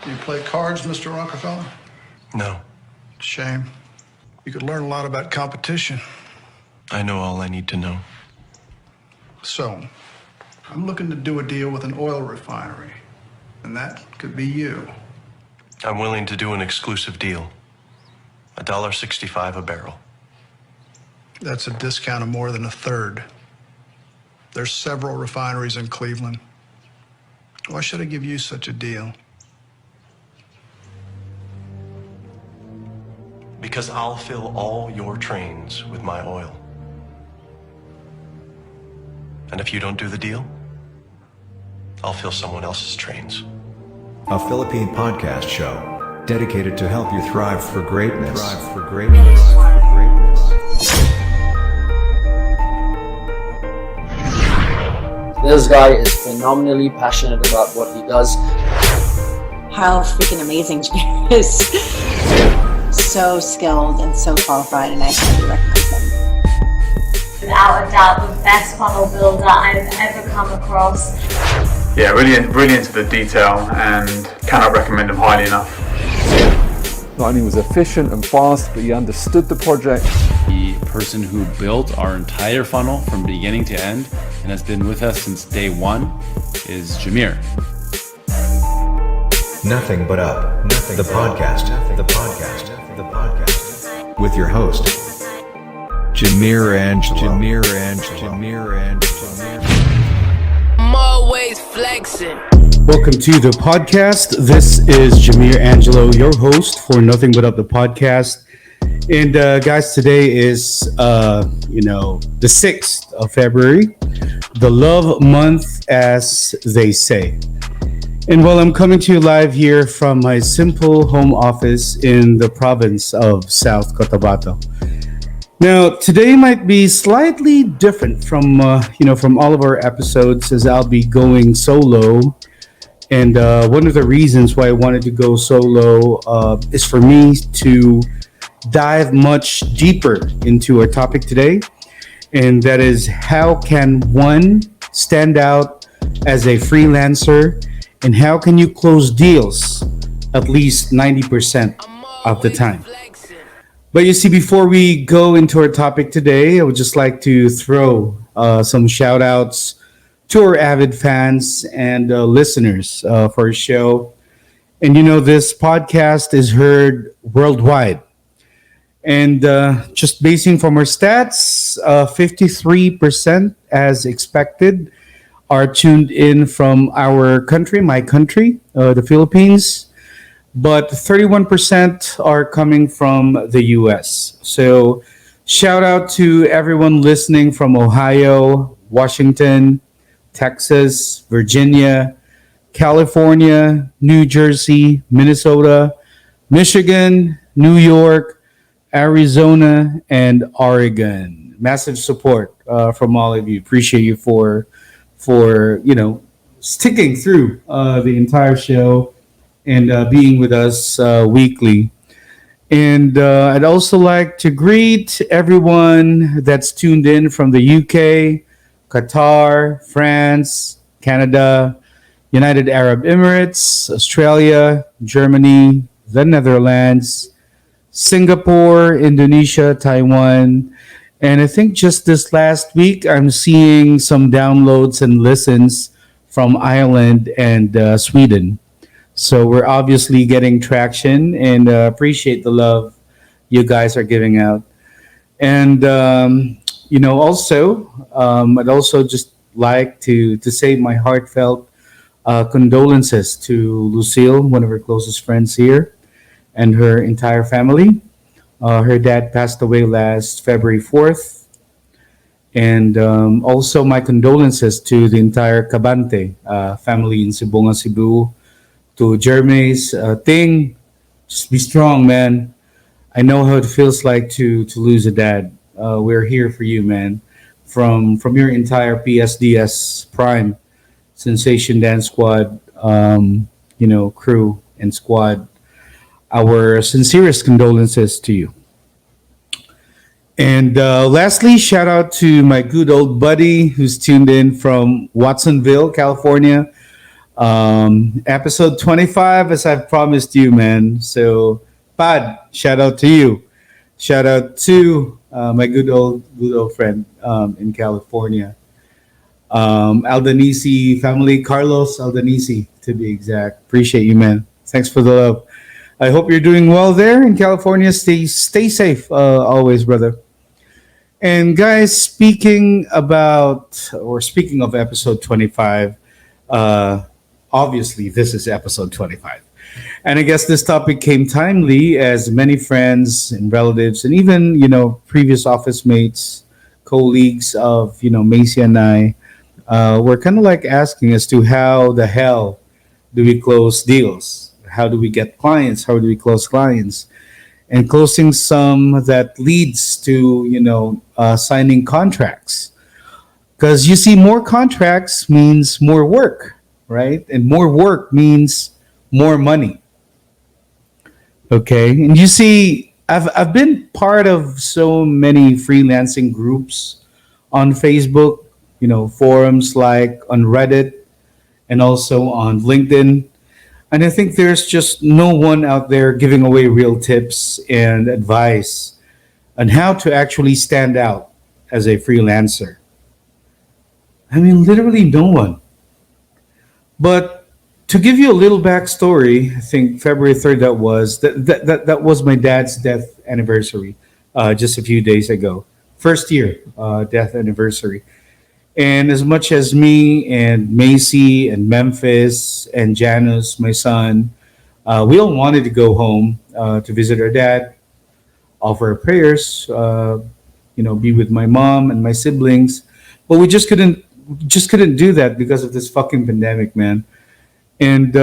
You play cards, Mr. Rockefeller? No. Shame. You could learn a lot about competition. I know all I need to know. So, I'm looking to do a deal with an oil refinery, and that could be you. I'm willing to do an exclusive deal. $1.65 a barrel. That's a discount of more than a third. There's several refineries in Cleveland. Why should I give you such a deal? Because I'll fill all your trains with my oil. And if you don't do the deal, I'll fill someone else's trains. A Philippine podcast show dedicated to help you thrive for greatness. This guy is phenomenally passionate about what he does. How freaking amazing Jameer is. So skilled and so qualified, and I highly recommend him. Without a doubt, the best funnel builder I've ever come across. Yeah, really into the detail, and cannot recommend him highly enough. Not only was efficient and fast, but he understood the project. The person who built our entire funnel from beginning to end and has been with us since day one is Jameer. Nothing But Up, the podcast. With your host, Jameer Angelo. I'm always flexing. Welcome to the podcast. This is Jameer Angelo, your host for Nothing But Up, the podcast. And guys, today is, the 6th of February, the love month, as they say. And while I'm coming to you live here from my simple home office in the province of South Cotabato. Now, today might be slightly different from all of our episodes, as I'll be going solo. And one of the reasons why I wanted to go solo is for me to dive much deeper into our topic today. And that is, how can one stand out as a freelancer, and how can you close deals at least 90% of the time? But you see, before we go into our topic today, I would just like to throw some shout outs to our avid fans and listeners for our show. And this podcast is heard worldwide. And just basing from our stats, 53%, as expected, are tuned in from our country, my country, the Philippines. But 31% are coming from the US. So shout out to everyone listening from Ohio, Washington, Texas, Virginia, California, New Jersey, Minnesota, Michigan, New York, Arizona, and Oregon. Massive support from all of you. Appreciate you for sticking through the entire show and being with us weekly. And I'd also like to greet everyone that's tuned in from the UK, Qatar, France, Canada, United Arab Emirates, Australia, Germany, the Netherlands, Singapore, Indonesia, Taiwan. And I think just this last week, I'm seeing some downloads and listens from Ireland and Sweden. So we're obviously getting traction, and appreciate the love you guys are giving out. And, also, I'd also just like to say my heartfelt condolences to Lucille, one of her closest friends here, and her entire family. Her dad passed away last February 4th. And also my condolences to the entire Cabante family in Sibonga, Cebu. To Jeremy's thing, just be strong, man. I know how it feels like to lose a dad. We're here for you, man. From your entire PSDS Prime Sensation Dance Squad, crew and squad. Our sincerest condolences to you. And lastly, shout out to my good old buddy who's tuned in from Watsonville, California. Episode 25, as I've promised you, man. So, Pad, shout out to you. Shout out to my good old friend in California. Aldanisi family, Carlos Aldanisi to be exact. Appreciate you, man. Thanks for the love. I hope you're doing well there in California. Stay safe always, brother. And guys, speaking of episode 25, obviously this is episode 25. And I guess this topic came timely as many friends and relatives and even, previous office mates, colleagues of, Macy and I, were kind of like asking as to how the hell do we close deals? How do we get clients? How do we close clients? And closing some that leads to, signing contracts. Because you see, more contracts means more work, right? And more work means more money. Okay. And you see, I've been part of so many freelancing groups on Facebook, forums like on Reddit and also on LinkedIn. And I think there's just no one out there giving away real tips and advice on how to actually stand out as a freelancer. I mean, literally no one. But to give you a little backstory, I think February 3rd that was my dad's death anniversary just a few days ago. First year death anniversary. And as much as me and Macy and Memphis and Janus, my son, we all wanted to go home to visit our dad, offer our prayers, be with my mom and my siblings, but we just couldn't do that because of this fucking pandemic, man. And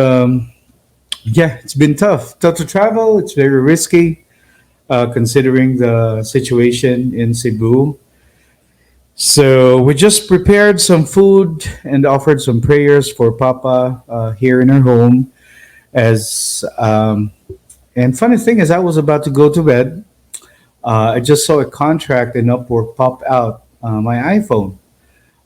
it's been tough to travel. It's very risky considering the situation in Cebu. So we just prepared some food and offered some prayers for Papa here in our home. And funny thing is, I was about to go to bed. I just saw a contract in Upwork pop out my iPhone.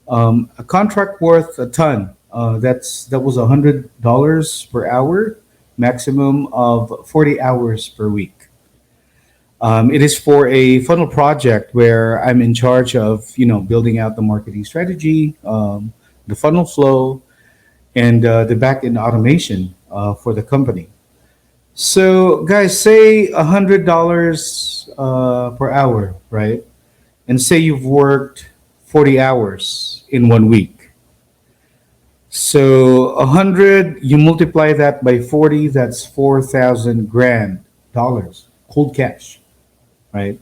A contract worth a ton. That was $100 per hour, maximum of 40 hours per week. It is for a funnel project where I'm in charge of, building out the marketing strategy, the funnel flow, and the back-end automation for the company. So, guys, say $100 per hour, right? And say you've worked 40 hours in 1 week. So 100, you multiply that by 40, that's 4,000 grand dollars, cold cash. Right,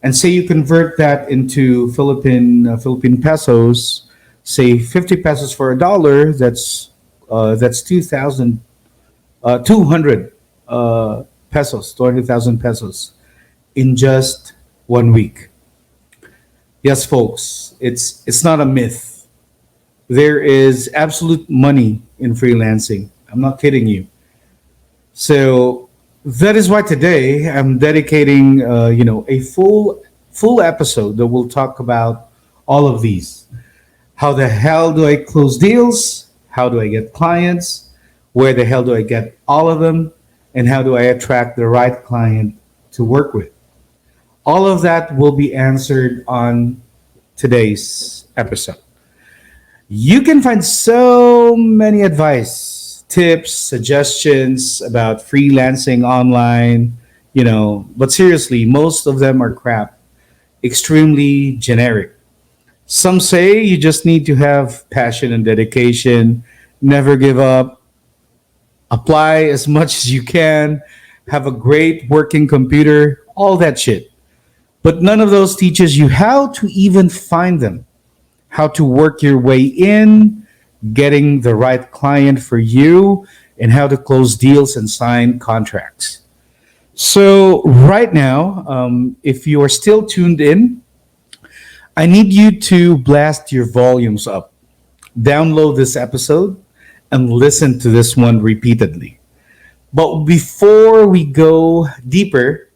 and say you convert that into Philippine pesos, say 50 pesos for $1. That's 2,200 pesos, 200,000 pesos in just 1 week. Yes, folks, it's not a myth. There is absolute money in freelancing. I'm not kidding you. So that is why today I'm dedicating, a full episode that will talk about all of these. How the hell do I close deals? How do I get clients? Where the hell do I get all of them? And how do I attract the right client to work with? All of that will be answered on today's episode. You can find so many advice, tips, suggestions about freelancing online, but seriously, most of them are crap, extremely generic. Some say you just need to have passion and dedication, never give up, apply as much as you can, have a great working computer, all that shit. But none of those teaches you how to even find them, how to work your way in, getting the right client for you, and how to close deals and sign contracts. So right now, if you are still tuned in, I need you to blast your volumes up, download this episode, and listen to this one repeatedly. But before we go deeper,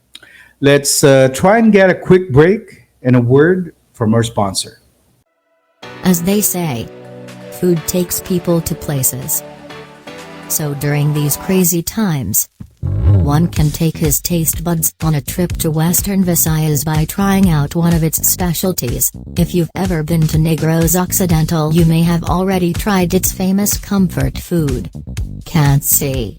let's try and get a quick break and a word from our sponsor. As they say, food takes people to places. So during these crazy times, one can take his taste buds on a trip to Western Visayas by trying out one of its specialties. If you've ever been to Negros Occidental, you may have already tried its famous comfort food, Cansi.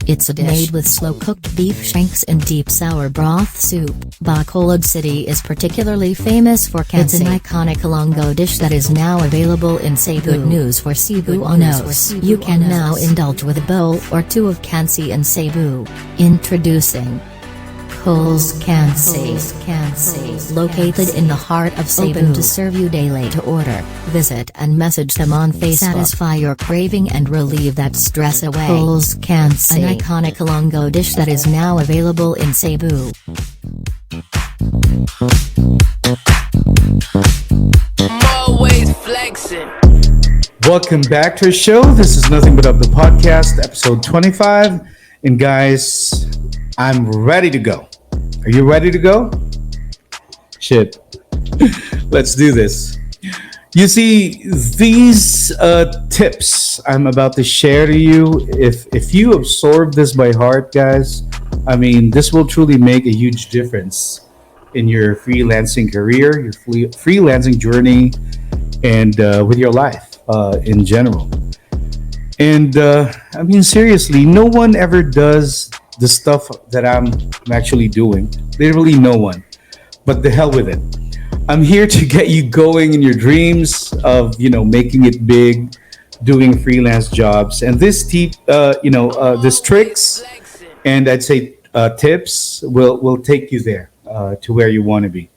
It's a dish made with slow-cooked beef shanks in deep sour broth soup. Bacolod City is particularly famous for Cansi. It's an iconic Ilonggo dish that is now available in Cebu. Good news for Cebuanos. You can now indulge with a bowl or two of Cansi in Cebu. Introducing Cole's Cansi. Located in the heart of Cebu. Open to serve you daily. To order, visit and message them on Facebook. Satisfy your craving and relieve that stress away. Cole's Cansi, an iconic Ilonggo dish that is now available in Cebu. I'm always flexing. Welcome back to our show. This is Nothing But Up the Podcast, episode 25. And guys, I'm ready to go. Are you ready to go? Shit. Let's do this. You see, these tips I'm about to share to you, if you absorb this by heart, guys, I mean, this will truly make a huge difference in your freelancing career, your freelancing journey, and with your life in general. And I mean, seriously, no one ever does the stuff that I'm actually doing. Literally no one. But the hell with it. I'm here to get you going in your dreams of, making it big, doing freelance jobs. And this this tricks and I'd say tips will take you there to where you want to be.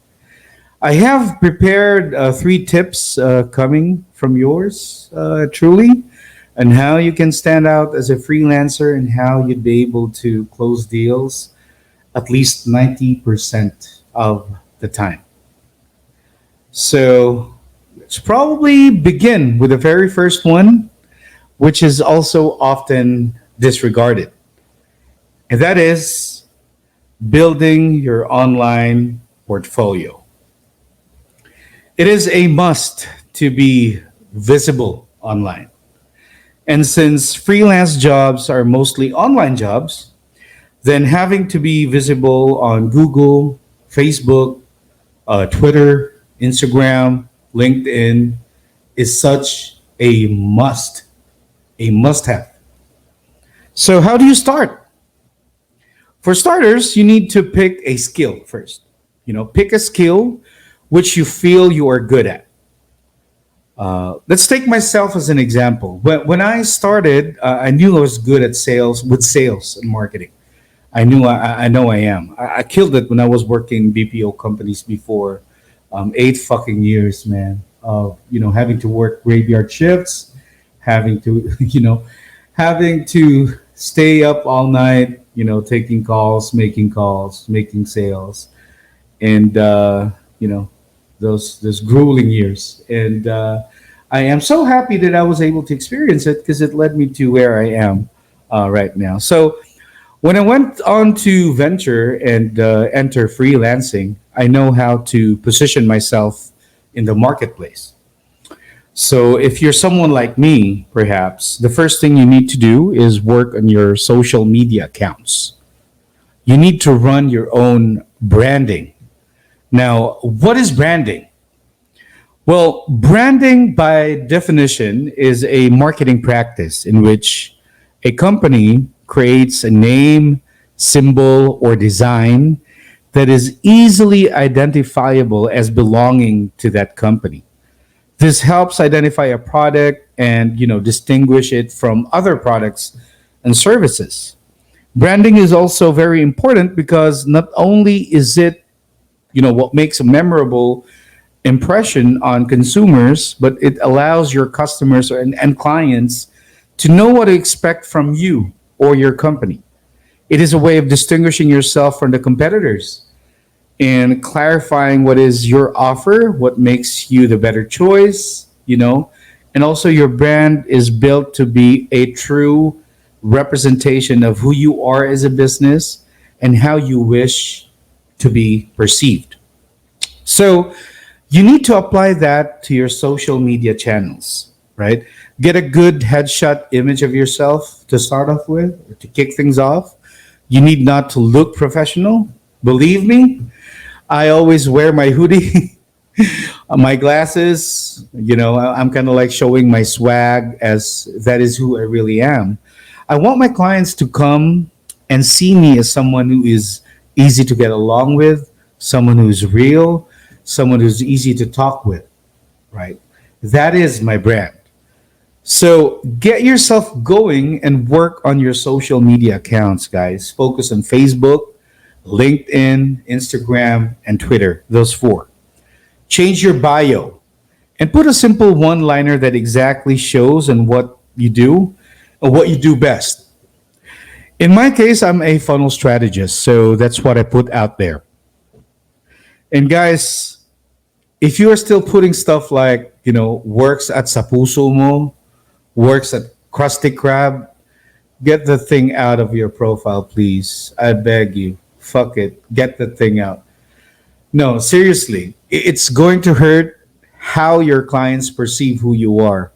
I have prepared 3 tips coming from yours, truly, and how you can stand out as a freelancer and how you'd be able to close deals at least 90% of the time. So let's probably begin with the very first one, which is also often disregarded. And that is building your online portfolio. It is a must to be visible online. And since freelance jobs are mostly online jobs, then having to be visible on Google, Facebook, Twitter, Instagram, LinkedIn is such a must-have. So how do you start? For starters, you need to pick a skill first. Pick a skill which you feel you are good at. Let's take myself as an example. When I started, I knew I was good at sales and marketing. I know I am. I killed it when I was working BPO companies before. 8 fucking years, man. Of having to work graveyard shifts, having to stay up all night, taking calls, making sales, and those grueling years. And I am so happy that I was able to experience it because it led me to where I am right now. So when I went on to venture and enter freelancing, I know how to position myself in the marketplace. So if you're someone like me, perhaps, the first thing you need to do is work on your social media accounts. You need to run your own branding. Now, what is branding? Well, branding by definition is a marketing practice in which a company creates a name, symbol, or design that is easily identifiable as belonging to that company. This helps identify a product and, distinguish it from other products and services. Branding is also very important because not only is it, what makes a memorable impression on consumers, but it allows your customers and clients to know what to expect from you or your company. It is a way of distinguishing yourself from the competitors and clarifying what is your offer, what makes you the better choice, and also your brand is built to be a true representation of who you are as a business and how you wish to be perceived. So you need to apply that to your social media channels, right? Get a good headshot image of yourself to start off with, or to kick things off. You need not to look professional. Believe me, I always wear my hoodie, my glasses. I'm kind of like showing my swag, as that is who I really am. I want my clients to come and see me as someone who is easy to get along with, someone who's real, someone who's easy to talk with, right? That is my brand. So get yourself going and work on your social media accounts, guys. Focus on Facebook, LinkedIn, Instagram, and Twitter. Those 4. Change your bio and put a simple one-liner that exactly shows and what you do and what you do best. In my case, I'm a funnel strategist, so that's what I put out there. And guys, if you are still putting stuff like, works at Sapuso Mo, works at Krusty Krab, get the thing out of your profile, please. I beg you. Fuck it. Get the thing out. No, seriously. It's going to hurt how your clients perceive who you are,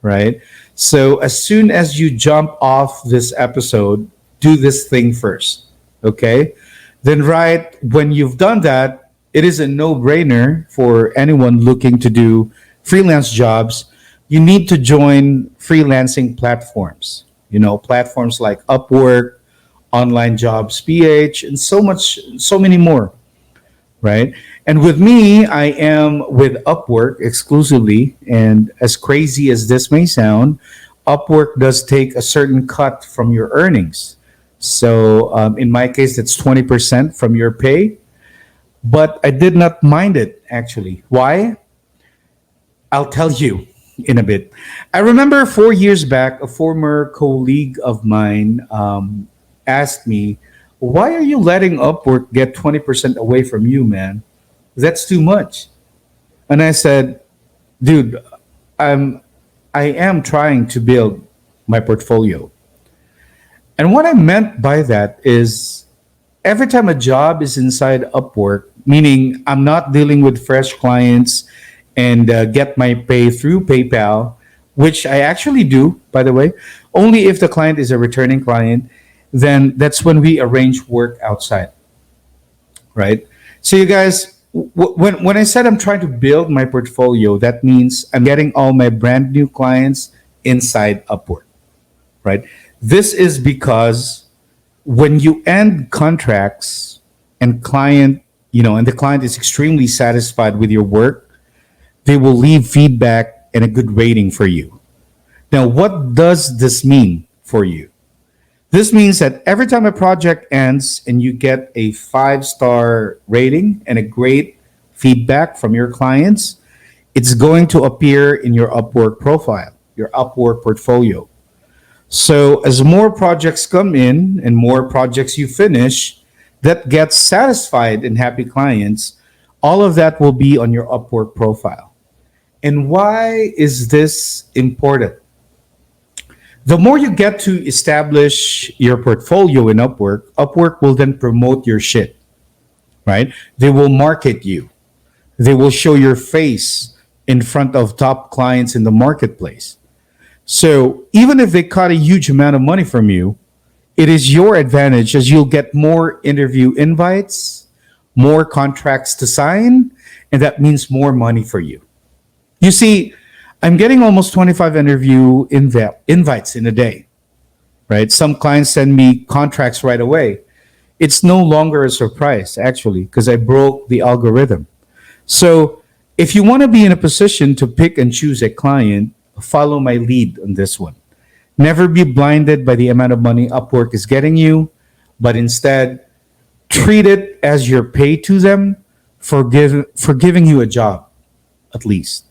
right? So as soon as you jump off this episode, do this thing first, okay? Then right when you've done that, it is a no-brainer for anyone looking to do freelance jobs. You need to join freelancing platforms, platforms like Upwork, Online Jobs PH, and so many more, right? And with me, I am with Upwork exclusively. And as crazy as this may sound, Upwork does take a certain cut from your earnings. So in my case, that's 20% from your pay. But I did not mind it, actually. Why? I'll tell you in a bit. I remember 4 years back, a former colleague of mine asked me, why are you letting Upwork get 20% away from you, man? That's too much. And I said, dude, I am trying to build my portfolio. And what I meant by that is every time a job is inside Upwork, meaning I'm not dealing with fresh clients and get my pay through PayPal, which I actually do, by the way, only if the client is a returning client, then that's when we arrange work outside, right? So you guys, when I said I'm trying to build my portfolio, that means I'm getting all my brand new clients inside Upwork, right? This is because when you end contracts and and the client is extremely satisfied with your work, they will leave feedback and a good rating for you. Now, what does this mean for you? This means that every time a project ends and you get a 5-star rating and a great feedback from your clients, it's going to appear in your Upwork profile, your Upwork portfolio. So as more projects come in and more projects you finish that get satisfied and happy clients, all of that will be on your Upwork profile. And why is this important? The more you get to establish your portfolio in Upwork, Upwork will then promote your shit, right? They will market you. They will show your face in front of top clients in the marketplace. So even if they cut a huge amount of money from you, it is your advantage as you'll get more interview invites, more contracts to sign, and that means more money for you. You see, I'm getting almost 25 interview invites in a day, right? Some clients send me contracts right away. It's no longer a surprise, actually, because I broke the algorithm. So if you want to be in a position to pick and choose a client, follow my lead on this one. Never be blinded by the amount of money Upwork is getting you, but instead treat it as your pay to them for giving you a job, at least.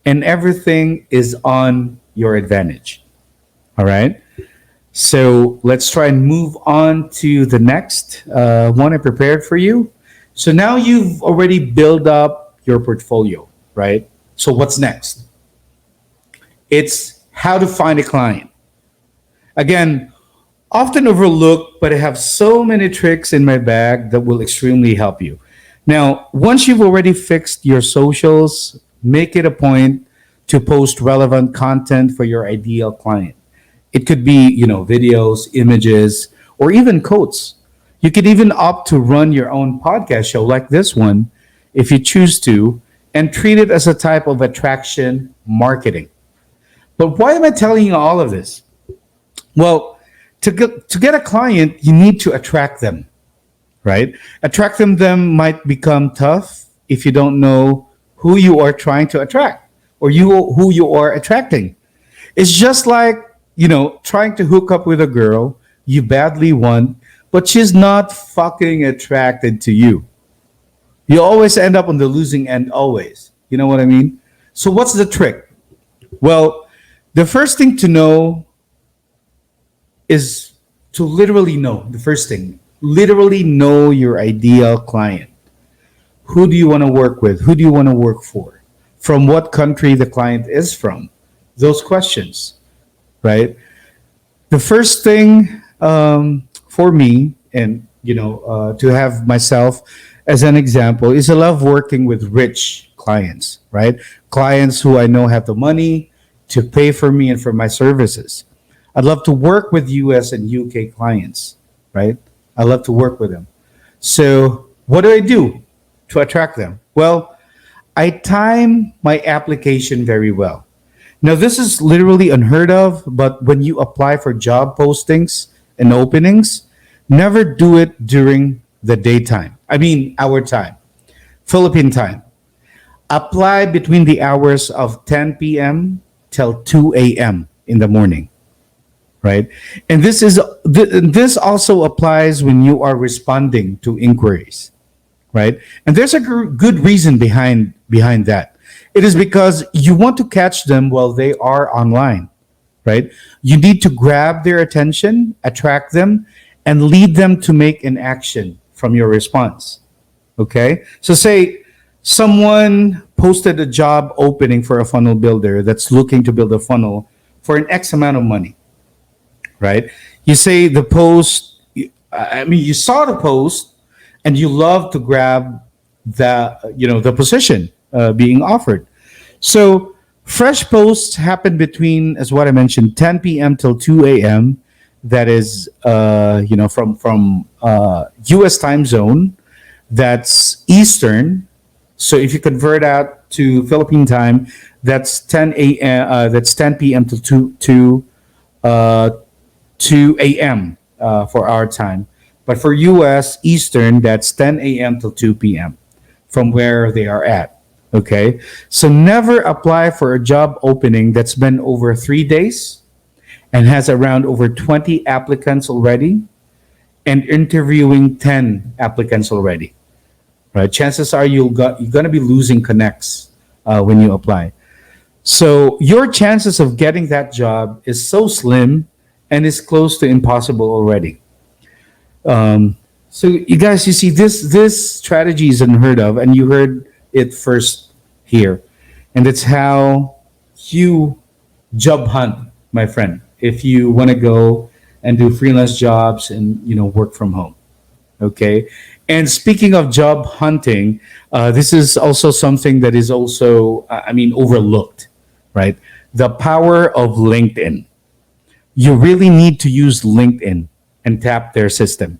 And everything is on your advantage. All right? So let's try and move on to the next one I prepared for you. So now you've already built up your portfolio, right? So what's next? It's how to find a client. Again, often overlooked, but I have so many tricks in my bag that will extremely help you. Now, once you've already fixed your socials, make it a point to post relevant content for your ideal client. It could be, videos, images, or even quotes. You could even opt to run your own podcast show like this one if you choose to, and treat it as a type of attraction marketing. But why am I telling you all of this? Well, to get a client, you need to attract them, right? Attracting them might become tough if you don't know who you are trying to attract or who you are attracting. It's just like, trying to hook up with a girl you badly want, but she's not fucking attracted to you. You always end up on the losing end, always. You know what I mean? So what's the trick? Well, the first thing to know is to literally know. The first thing, literally know your ideal client. Who do you want to work with? Who do you want to work for? From what country the client is from? Those questions, right? The first thing for me, and to have myself as an example, is I love working with rich clients, right? Clients who I know have the money to pay for me and for my services. I'd love to work with US and UK clients, right? I love to work with them. So what do I do to attract them? Well, I time my application very well. Now, this is literally unheard of, but when you apply for job postings and openings, never do it during the daytime. I mean, our time, Philippine time. Apply between the hours of 10 p.m. till 2 a.m. in the morning, right? And this also applies when you are responding to inquiries, right? And there's a good reason behind that. It is because you want to catch them while they are online, right? You need to grab their attention, attract them, and lead them to make an action from your response, okay? So say someone posted a job opening for a funnel builder that's looking to build a funnel for an X amount of money, right? You say the post, you saw the post and you love to grab the position being offered. So fresh posts happen between, as what I mentioned, 10 p.m. till 2 a.m. That is, from U.S. time zone. That's Eastern. So if you convert out to Philippine time, that's 10 a.m. That's 10 p.m. to 2 a.m. For our time. But for U.S. Eastern, that's 10 a.m. till 2 p.m. from where they are at. Okay, so never apply for a job opening that's been over 3 days and has around over 20 applicants already and interviewing 10 applicants already, right? Chances are you're going to be losing connects when you apply. So your chances of getting that job is so slim and is close to impossible already. So you guys, you see, this strategy is unheard of, and you heard it first here. And it's how you job hunt, my friend, if you want to go and do freelance jobs and work from home. Okay. And speaking of job hunting, this is also something that is also overlooked, right? The power of LinkedIn. You really need to use LinkedIn and tap their system.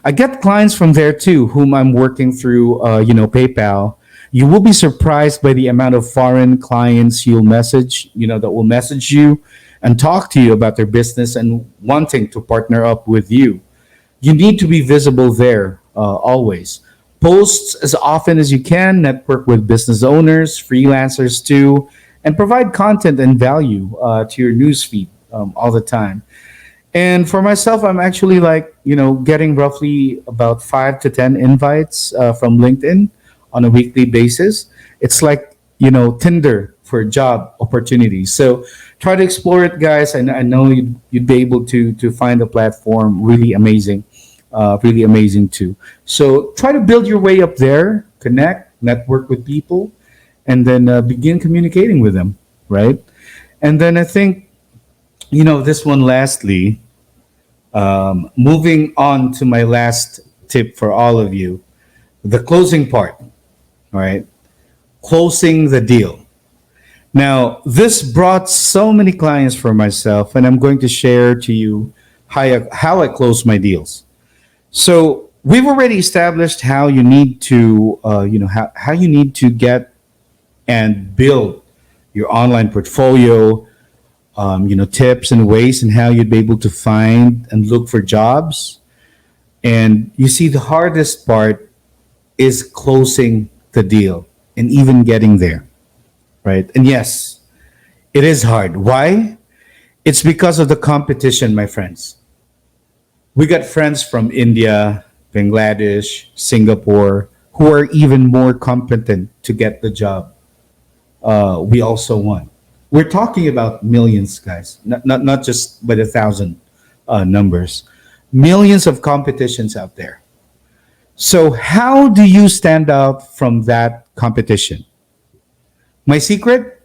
I get clients from there too, whom I'm working through PayPal. You will be surprised by the amount of foreign clients you'll message, that will message you and talk to you about their business and wanting to partner up with you. You need to be visible there always. Post as often as you can, network with business owners, freelancers too, and provide content and value to your newsfeed all the time. And for myself, I'm actually getting roughly about 5 to 10 invites from LinkedIn on a weekly basis. It's like, Tinder for job opportunities. So try to explore it, guys. And I know you'd be able to find the platform really amazing too. So try to build your way up there, connect, network with people, and then begin communicating with them, right? And then I think, this one lastly, moving on to my last tip for all of you, the closing part, all right? Closing the deal. Now, this brought so many clients for myself, and I'm going to share to you how I close my deals. So we've already established how you need to, how you need to get and build your online portfolio, tips and ways and how you'd be able to find and look for jobs. And you see, the hardest part is closing the deal and even getting there, right? And yes, it is hard. Why? It's because of the competition, my friends. We got friends from India, Bangladesh, Singapore, who are even more competent to get the job. We also won. We're talking about millions, guys, not just by the thousand numbers. Millions of competitions out there. So how do you stand out from that competition? My secret?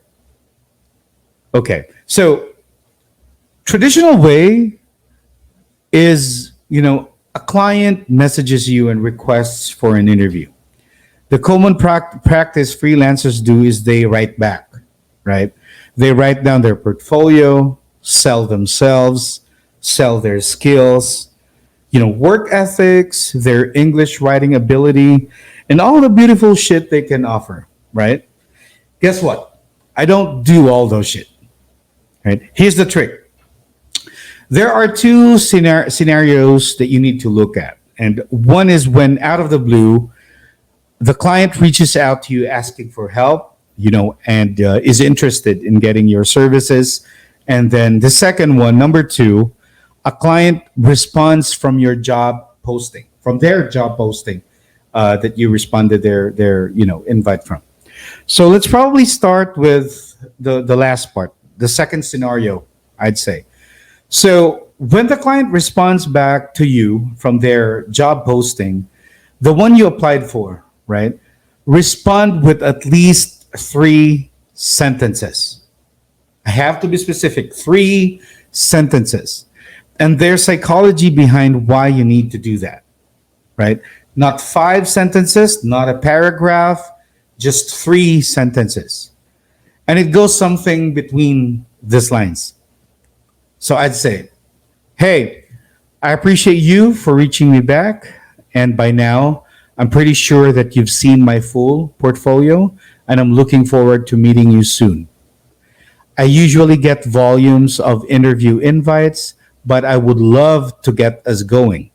Okay, so traditional way is, a client messages you and requests for an interview. The common practice freelancers do is they write back, right? They write down their portfolio, sell themselves, sell their skills, work ethics, their English writing ability, and all the beautiful shit they can offer, right? Guess what? I don't do all those shit, right? Here's the trick. There are two scenarios that you need to look at. And one is when out of the blue, the client reaches out to you asking for help, and is interested in getting your services. And then the second one, number two, a client responds from your job posting, from their job posting that you responded their invite from. So let's probably start with the last part, the second scenario, I'd say. So when the client responds back to you from their job posting, the one you applied for, right? Respond with at least 3 sentences. I have to be specific, 3 sentences. And there's psychology behind why you need to do that, right? Not 5 sentences, not a paragraph, just 3 sentences. And it goes something between these lines. So I'd say, hey, I appreciate you for reaching me back. And by now, I'm pretty sure that you've seen my full portfolio, and I'm looking forward to meeting you soon. I usually get volumes of interview invites, but I would love to get us going.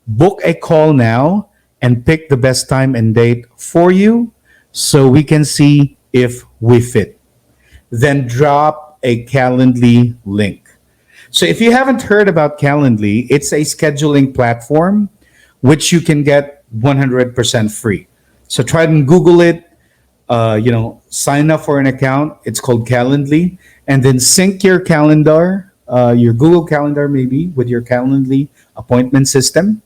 Book a call now and pick the best time and date for you so we can see if we fit. Then drop a Calendly link. So if you haven't heard about Calendly, it's a scheduling platform which you can get 100% free. So try and Google it, sign up for an account. It's called Calendly, and then sync your calendar, your Google Calendar maybe, with your Calendly appointment system.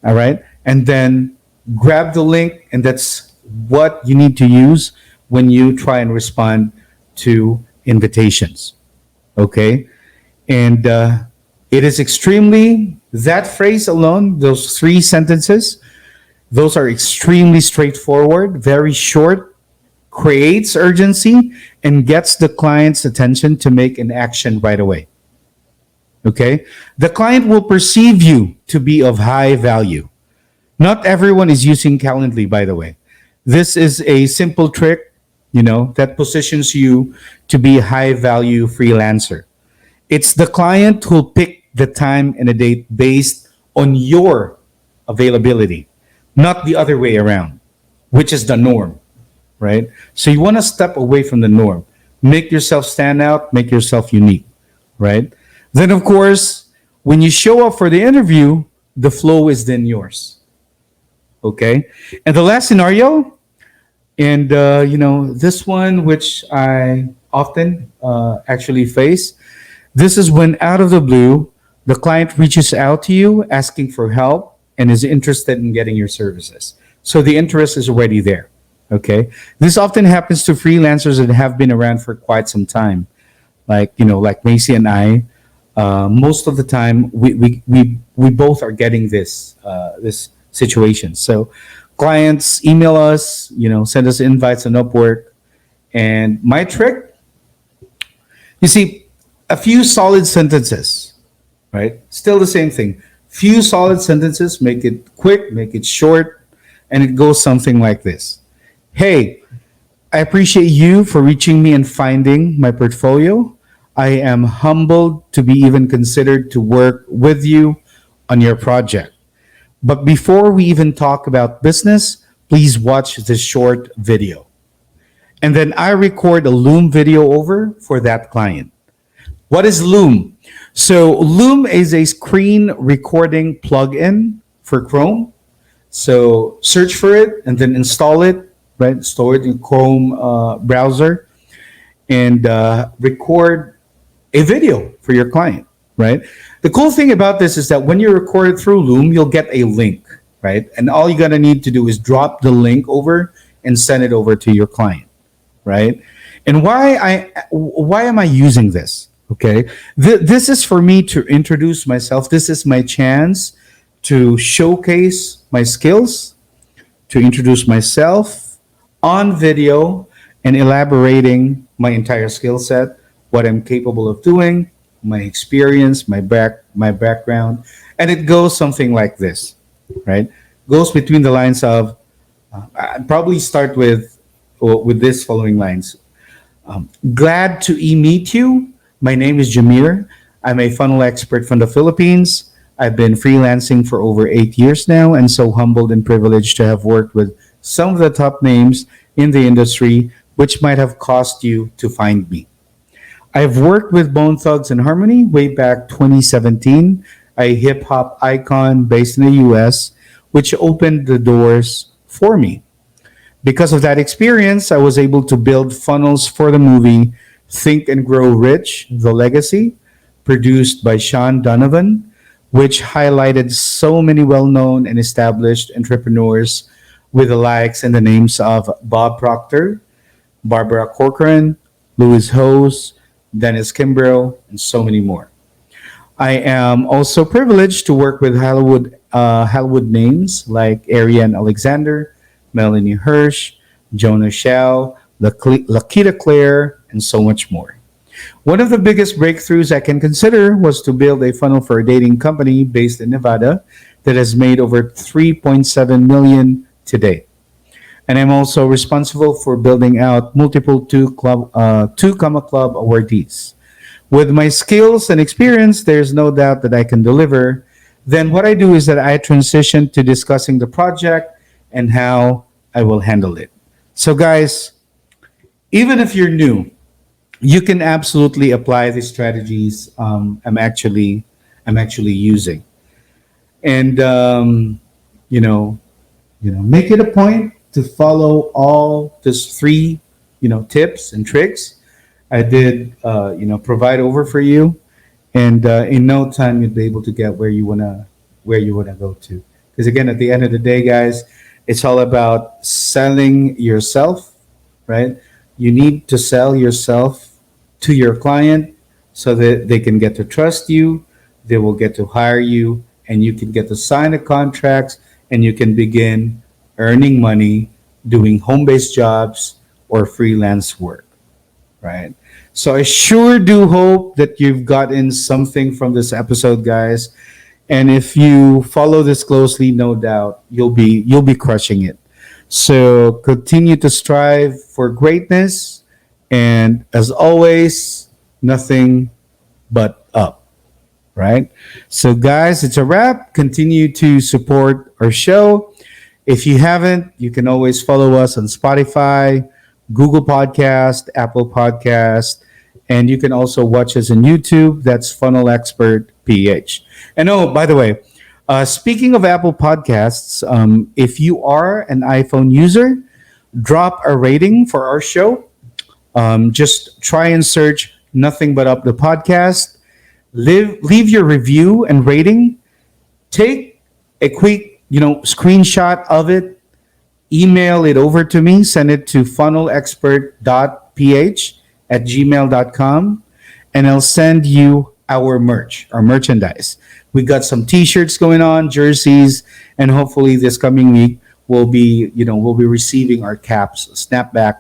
All right. And then grab the link, and that's what you need to use when you try and respond to invitations. Okay. And it is that phrase alone, those 3 sentences, those are extremely straightforward, very short, creates urgency, and gets the client's attention to make an action right away. Okay? The client will perceive you to be of high value. Not everyone is using Calendly, by the way. This is a simple trick, that positions you to be a high value freelancer. It's the client who'll pick the time and a date based on your availability, not the other way around, which is the norm, right? So you want to step away from the norm. Make yourself stand out, make yourself unique, right? Then, of course, when you show up for the interview, the flow is then yours, okay? And the last scenario, and, this one, which I often actually face, this is when out of the blue, the client reaches out to you asking for help and is interested in getting your services. So the interest is already there, okay? This often happens to freelancers that have been around for quite some time. Like Macy and I, most of the time, we both are getting this situation. So clients email us, send us invites on Upwork, And my trick, you see, a few solid sentences, right? Still the same thing. Few solid sentences, make it quick, make it short, and it goes something like this. Hey, I appreciate you for reaching me and finding my portfolio. I am humbled to be even considered to work with you on your project. But before we even talk about business, please watch this short video. And then I record a Loom video over for that client. What is Loom? So Loom is a screen recording plugin for Chrome. So search for it and then install it, right? Store it in Chrome browser and record a video for your client, right? The cool thing about this is that when you record it through Loom, you'll get a link, right? And all you're gonna need to do is drop the link over and send it over to your client, right? And why am I using this? Okay, this is for me to introduce myself. This is my chance to showcase my skills, to introduce myself on video and elaborating my entire skill set, what I'm capable of doing, my experience, my background, and it goes something like this, right? Goes between the lines of, I'd probably start with this following lines. Glad to meet you. My name is Jameer. I'm a funnel expert from the Philippines. I've been freelancing for over 8 years now, and so humbled and privileged to have worked with some of the top names in the industry, which might have cost you to find me. I've worked with Bone Thugs and Harmony way back 2017, a hip hop icon based in the US, which opened the doors for me. Because of that experience, I was able to build funnels for the movie Think and Grow Rich, The Legacy, produced by Sean Donovan, which highlighted so many well-known and established entrepreneurs with the likes and the names of Bob Proctor, Barbara Corcoran, Louis Hose, Dennis Kimbrough, and so many more. I am also privileged to work with Hollywood names like Ariane Alexander, Melanie Hirsch, Jonah Shao, Lakita Claire, and so much more. One of the biggest breakthroughs I can consider was to build a funnel for a dating company based in Nevada that has made over 3.7 million today. And I'm also responsible for building out multiple two Comma Club awardees. With my skills and experience, there's no doubt that I can deliver. Then what I do is that I transition to discussing the project and how I will handle it. So guys, even if you're new, you can absolutely apply the strategies I'm actually using, and make it a point to follow all these 3 tips and tricks I did provide over for you, and in no time you'll be able to get where you wanna go to. Because again, at the end of the day, guys, it's all about selling yourself, right? You need to sell yourself to your client so that they can get to trust you, they will get to hire you, and you can get to sign the contracts, and you can begin earning money doing home-based jobs or freelance work, right? So I sure do hope that you've gotten something from this episode, guys. And if you follow this closely, no doubt you'll be crushing it. So continue to strive for greatness. And as always, nothing but up, right? So guys, it's a wrap. Continue to support our show. If you haven't, you can always follow us on Spotify, Google Podcast, Apple Podcast, and you can also watch us on YouTube. That's Funnel Expert PH. And oh, by the way, speaking of Apple Podcasts, if you are an iPhone user, drop a rating for our show. Just try and search Nothing But Up the Podcast. Leave your review and rating. Take a quick, screenshot of it. Email it over to me. Send it to funnelexpert.ph@gmail.com, and I'll send you our merch, our merchandise. We got some T-shirts going on, jerseys, and hopefully this coming week we'll be receiving our caps, snapback,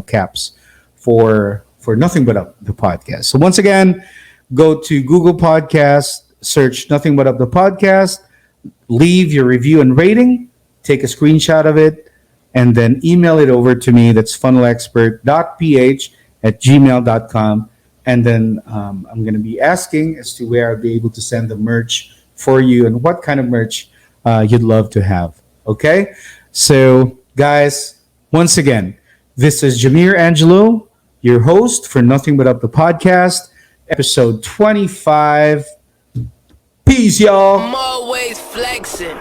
caps for Nothing But Up the podcast. So once again, go to Google Podcast, search Nothing But Up the podcast, leave your review and rating, take a screenshot of it, and then email it over to me. That's funnelexpert.ph@gmail.com. And then I'm going to be asking as to where I'll be able to send the merch for you and what kind of merch you'd love to have. Okay? So, guys, once again, this is Jameer Angelo, your host for Nothing But Up the podcast, episode 25. Peace, y'all. I'm always flexing.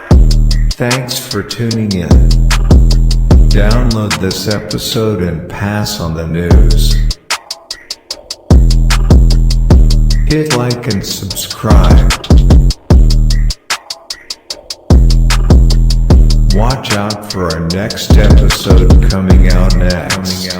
Thanks for tuning in. Download this episode and pass on the news. Hit like and subscribe. Watch out for our next episode coming out next.